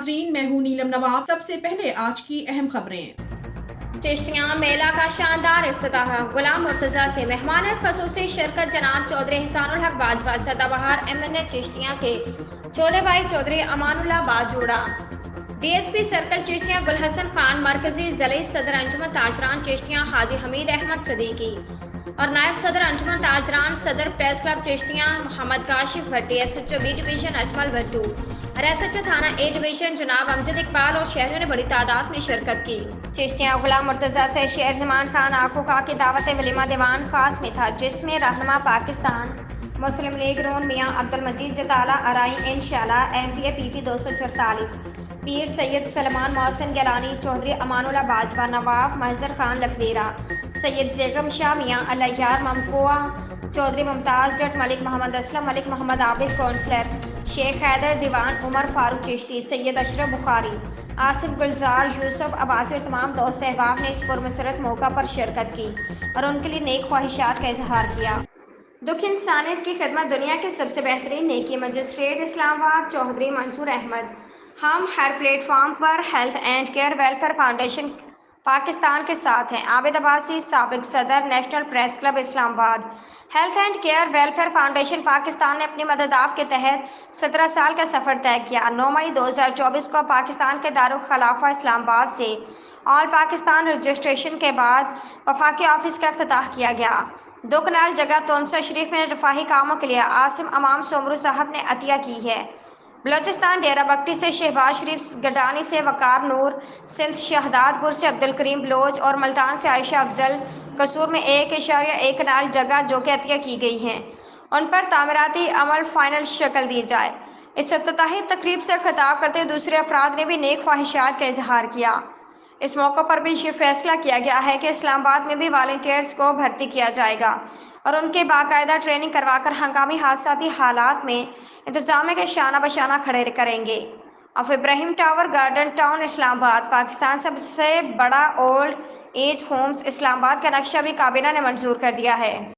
नाजरीन, मैं हूँ नीलम नवाब। सबसे पहले आज की अहम खबरें। चिश्तिया मेला का शानदार इफ्तिताह। गुलाम मुर्तजा से मेहमान खसूसी शिरकत जनाब चौधरी एहसानुल हक बाजवा, सदाबहार MNA चिश्तिया के चोले भाई चौधरी अमानुल्लाह बाजूड़ा, DSP सर्कल चिश्तिया गुलहसन खान, मरकजी जली सदर अंजुमन ताजरान चिश्तिया हाजी हमीद अहमद सदीकी और नायब सदर अंजुमन ताजरान सदर प्रेस क्लब चिश्तिया मोहम्मद काशिफ भट्टी, SHO B division Ajmal Bhattu और SHO थाना A डिवीजन जनाब अमजद इकबाल और शहरियों ने बड़ी तादाद में शिरकत की। चिश्तिया गुलाम मुर्तजा से शेर जमान खान आकुका की दावत वलीमा दीवान खास में था, जिसमें रहनुमा पाकिस्तान मुस्लिम लीग नून मियां अब्दुल मजीद जताला अराई इंशाअल्लाह MPA PP 244, पीर सैयद सलमान मोहसिन गिलानी चौधरी अमानुल्लाह बाजवा, नवाब महजर खान लखवीरा, सैयद जेगम शाह मियां अल्लायार ममकुआ चौधरी मुमताज जट, मलिक मोहम्मद असलम, मलिक मोहम्मद आबिद काउंसलर, शेख हैदर दीवान, उमर फारूक चिश्ती, सैयद अशरफ बुखारी, आसिफ गुलजार, यूसुफ अब्बासी और तमाम दोस्त अहबाब ने इस पुरमसरत मौका पर शिरकत की और उनके लिए नेक ख्वाहिशात का इजहार किया। दुख इंसानियत की खिदमत दुनिया की सबसे बेहतरीन नेकी। मजिस्ट्रेट इस्लामाबाद चौधरी मंसूर अहमद। हम हर प्लेटफॉर्म पर health and care welfare foundation Pakistan के साथ हैं। आबिद अब्बासी, साबिक सदर national press club Islamabad. Health and care welfare foundation Pakistan ने अपनी मदद आपके तहत 17 साल का सफ़र तय किया। 9 मई 2024 को पाकिस्तान के दारुल खलाफा इस्लामाबाद से ऑल पाकिस्तान रजिस्ट्रेशन के बाद वफाकी ऑफिस का इफ्तिताह किया गया। 2 कनाल जगह तोनसा शरीफ में रफाही कामों के लिए आसिम अमाम सोमरू साहब ने अतिया की है। बलोचिस्तान डेरा बख्ती से शहबाज शरीफ, गडानी से वकार नूर, सिंध शहदादपुर से अब्दुल करीम बलोच और मुल्तान से आयशा अफजल, कसूर में 1.1 कनाल जगह जो कि अतिया की गई हैं, उन पर तामीराती अमल फाइनल शक्ल दी जाए। इस इफ्तिताही तकरीब से खिताब करते दूसरे अफराद ने भी नेक ख्वाहिशात का इजहार किया। इस मौके पर भी ये फैसला किया गया है कि इस्लामाबाद में भी वॉलंटियर्स को भर्ती किया जाएगा और उनके बाकायदा ट्रेनिंग करवाकर हंगामी हादसाती हालात में इंतजाम के शाना बशाना खड़े करेंगे। Of Ibrahim tower, garden town, Islamabad. Pakistan सबसे बड़ा ओल्ड एज होम्स इस्लामाबाद का नक्शा भी काबीना ने मंजूर कर दिया है।